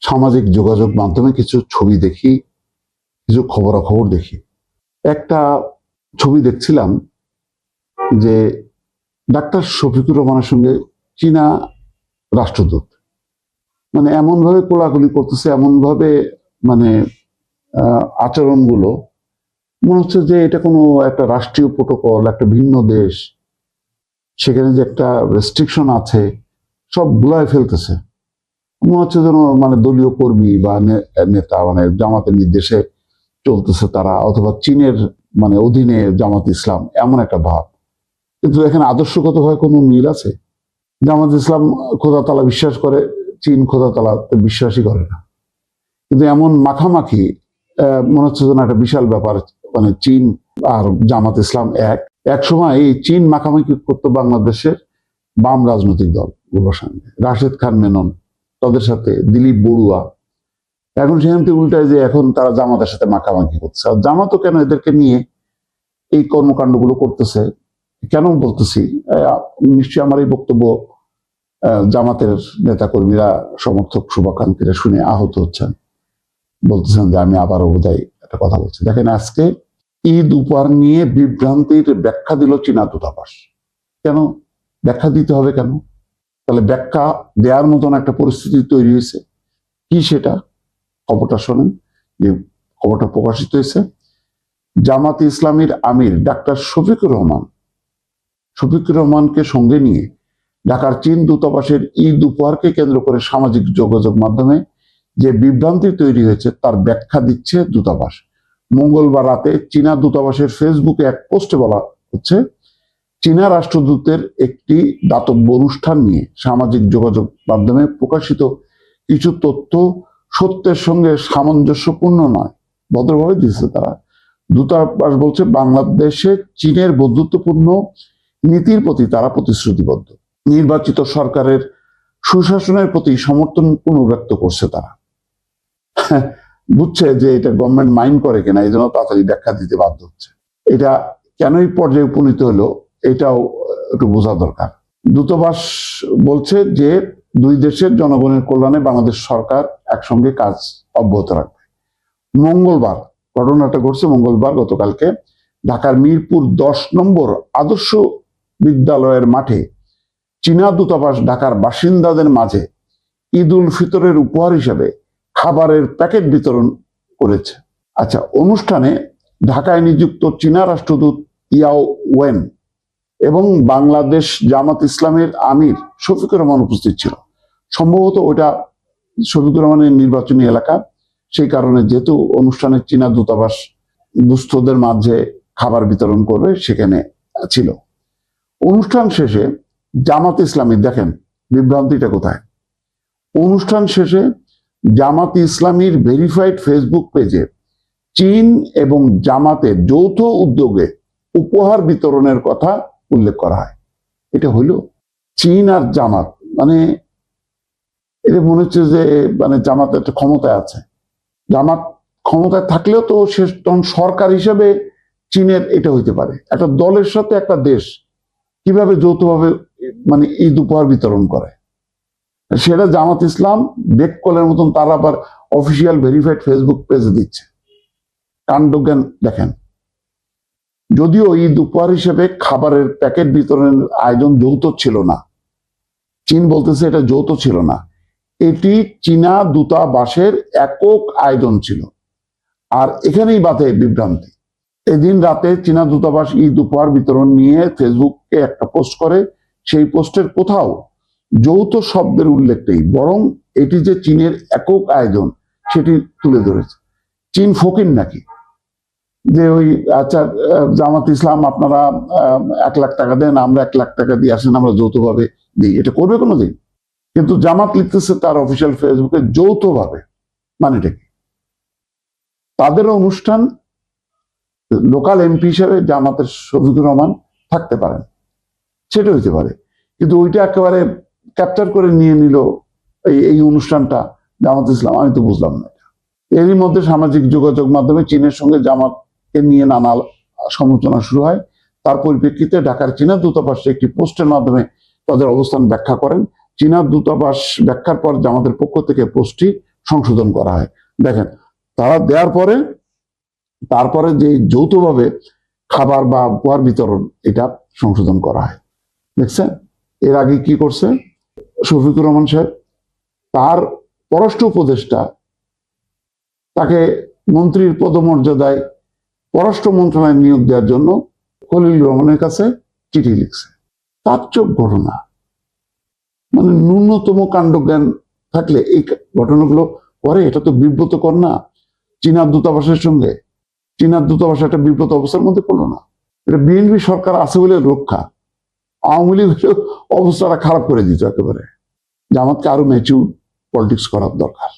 সামাজিক যোগাযোগ মাধ্যমে কিছু ছবি দেখি, কিছু খবরাখবর দেখি। একটা ছবি দেখছিলাম যে ডাক্তার শফিকুর রহমানের সঙ্গে চীনা রাষ্ট্রদূত মানে এমন ভাবে কোলাকুলি করতেছে, এমন ভাবে মানে আচরণগুলো মনে হচ্ছে যে এটা কোনো একটা রাষ্ট্রীয় প্রোটোকল, একটা ভিন্ন দেশ, সেখানে যে একটা রেস্ট্রিকশন আছে সব গুলায় ফেলতেছে। মনে হচ্ছে যেন মানে দলীয় কর্মী বা নেতা, মানে জামাতের নির্দেশে চলতেছে তারা, অথবা চীনের মানে অধীনে জামাত ইসলাম, এমন একটা ভাব। কিন্তু এখানে আদর্শগতভাবে কোনো মিল আছে? জামাত ইসলাম খোদা তালা বিশ্বাস করে, চীন খোদা তালাতে বিশ্বাসই করে না। কিন্তু এমন মাখামাখি মনে হচ্ছে যেন একটা বিশাল ব্যাপার। মানে চীন আর জামাত ইসলাম এক সময় এই চীন মাখামাখি করতো বাংলাদেশের বাম রাজনৈতিক দলগুলোর সঙ্গে, রাশেদ খান মেনন তাদের সাথে, দিলীপ বড়ুয়া। এখন সেখান থেকে উল্টায় যে এখন তারা জামাতের সাথে মাখামাখি করছে। আর জামাতও কেন এদেরকে নিয়ে এই কর্মকাণ্ডগুলো করতেছে, কেন বলতেছি, নিশ্চয়ই আমার এই বক্তব্য জামাতের নেতাকর্মীরা, সমর্থক, শুভাকাঙ্ক্ষীরা শুনে আহত হচ্ছেন, বলতেছেন যে আমি আবারও বোধহয় একটা কথা বলছি। দেখেন, আজকে ঈদ উপহার নিয়ে বিভ্রান্তির ব্যাখ্যা দিল চীনা দূতাবাস। কেন ব্যাখ্যা দিতে হবে? কেন তাহলে ব্যাখ্যা দেওয়ার মতন একটা পরিস্থিতি তৈরি হয়েছে কি? সেটা খবরটা শোনেন। যে খবরটা প্রকাশিত হয়েছে, জামাত ইসলামীর আমির ডাক্তার শফিকুর রহমানকে সঙ্গে নিয়ে ঢাকার চীন দূতাবাসের ঈদ উপহারকে কেন্দ্র করে সামাজিক যোগাযোগ মাধ্যমে যে বিভ্রান্তি তৈরি হয়েছে তার ব্যাখ্যা দিচ্ছে দূতাবাস। মঙ্গলবার রাতে চীনা দূতাবাসের ফেসবুকে এক পোস্টে বলা হচ্ছে, চীনা রাষ্ট্রদূতের একটি দাতব্য অনুষ্ঠান নিয়ে সামাজিক যোগাযোগ মাধ্যমে প্রকাশিত কিছু তথ্য সত্যের সঙ্গে সামঞ্জস্যপূর্ণ নয়। ভদ্রভাবে দিচ্ছে তারা। দূতাবাস বলছে, বাংলাদেশে চীনের বন্ধুত্বপূর্ণ নীতির প্রতি তারা প্রতিশ্রুতিবদ্ধ। নির্বাচিত সরকারের সুশাসনের প্রতি সমর্থন পুনর্ব্যক্ত করছে তারা। বুঝছে যে এটা গভর্নমেন্ট মাইন্ড করে কিনা, এই জন্য তাড়াতাড়ি ব্যাখ্যা দিতে বাধ্য হচ্ছে। এটা কেনই পর্যায়ে উপনীত হলো এটাও একটু বোঝা দরকার। দূতাবাস বলছে যে দুই দেশের জনগণের কল্যাণে বাংলাদেশ সরকার একসঙ্গে কাজ অব্যাহত রাখবে। মঙ্গলবার ঘটনাটা ঘটছে, মঙ্গলবার গতকালকে ঢাকার মিরপুর 10 নম্বর আদর্শ বিদ্যালয়ের মাঠে চীনা দূতাবাস ঢাকার বাসিন্দাদের মাঝে ঈদ উল ফিতরের উপহার হিসেবে খাবারের প্যাকেট বিতরণ করেছে। আচ্ছা, অনুষ্ঠানে ঢাকায় নিযুক্ত চীনা রাষ্ট্রদূত ইয়াও ওয়েন এবং বাংলাদেশ জামাত ইসলামের আমির শফিকুর রহমান উপস্থিত ছিল। সম্ভবত ওটা শফিকুর রহমানের নির্বাচনী এলাকা, সেই কারণে যেহেতু অনুষ্ঠানে চীনা দূতাবাস দুস্থদের মাঝে খাবার বিতরণ করবে সেখানে ছিল। অনুষ্ঠান শেষে জামাত ইসলামী, দেখেন বিভ্রান্তিটা কোথায়, অনুষ্ঠান শেষে জামাত ইসলামীর ভেরিফাইড ফেসবুক পেজে চীন এবং জামাতের যৌথ উদ্যোগে উপহার বিতরণের কথা উল্লেখ করা হয়। এটা হইল চীন আর জামাত, মানে এটা মনে হচ্ছে যে মানে জামাত একটা ক্ষমতায় আছে। জামাত ক্ষমতায় থাকলেও তো সে তখন সরকার হিসেবে চীনের এটা হইতে পারে। একটা দলের সাথে একটা দেশ কিভাবে যৌথভাবে মানে ঈদ উপহার বিতরণ করে, সেটা জামাত ইসলাম বেককলের মতন তারা আবার অফিসিয়াল ভেরিফাইড ফেসবুক পেজে দিচ্ছে। কাণ্ডজ্ঞান দেখেন। যদিও ঈদ উপহার হিসেবে খাবারের প্যাকেট বিতরণের আয়োজন যৌথ ছিল না, চীন বলতেছে এটা যৌথ ছিল না, এটি চীনা দূতাবাসের একক আয়োজন ছিল। আর এখানেই বাধে বিভ্রান্তি। এদিন রাতে চীনা দূতাবাস ঈদ উপহার বিতরণ নিয়ে ফেসবুকে একটা পোস্ট করে। সেই পোস্টের কোথাও যৌথ শব্দের উল্লেখ নেই, বরং এটি যে চীনের একক আয়োজন সেটি তুলে ধরেছে। চীন ফকির নাকি যে ওই আচ্ছা জামাত ইসলাম আপনারা 1 লাখ টাকা দেন, আমরা 1 লাখ টাকা দিয়ে আসেন, আমরা যৌথভাবে দিই, এটা করবে কোনোদিন? কিন্তু জামাত লিখতেছে তার অফিসিয়াল ফেসবুকে যৌথভাবে, মানে এটা কি? তাদের অনুষ্ঠান, লোকাল এমপি হিসেবে জামাতের শফিকুর রহমান থাকতে পারেন, সেটা হইতে পারে, কিন্তু ওইটা একেবারে ক্যাপচার করে নিয়ে নিল এই অনুষ্ঠানটা জামাত ইসলাম। আমি তো বুঝলাম না। এরই মধ্যে সামাজিক যোগাযোগ মাধ্যমে চীনের সঙ্গে জামাতকে নিয়ে নানা সমালোচনা শুরু হয়। তার পরিপ্রেক্ষিতে ঢাকার চীনা দূতাবাস একটি পোস্টের মাধ্যমে তাদের অবস্থান ব্যাখ্যা করেন। চীনা দূতাবাস ব্যাখ্যার পর জামাতের পক্ষ থেকে পোস্টটি সংশোধন করা হয়। দেখেন, তারা দেওয়ার পরে তারপরে যে যৌথভাবে খাবার বা উপহার বিতরণ, এটা সংশোধন করা হয়। দেখছেন, এর আগে কি করছে শফিকুর রহমান সাহেব, তার পররাষ্ট্র উপদেষ্টা তাকে মন্ত্রীর পদমর্যাদায় পররাষ্ট্র মন্ত্রণালয়ে নিয়োগ দেওয়ার জন্য খলিল রহমানের কাছে চিঠি লিখছে। তাজ্জব ঘটনা, মানে ন্যূনতম কাণ্ডজ্ঞান থাকলে এই ঘটনাগুলো করে। এটা তো বিব্রতকর না? চীনা দূতাবাসের সঙ্গে, চীনা দূতাবাস একটা বিব্রত অবস্থার মধ্যে পড়লো না? এটা বিএনপি সরকার আছে বলে রক্ষা, আওয়ামী লীগ অবস্থাটা খারাপ করে দিত একেবারে। জামাতকে আরো ম্যাচিউর পলিটিক্স করার দরকার।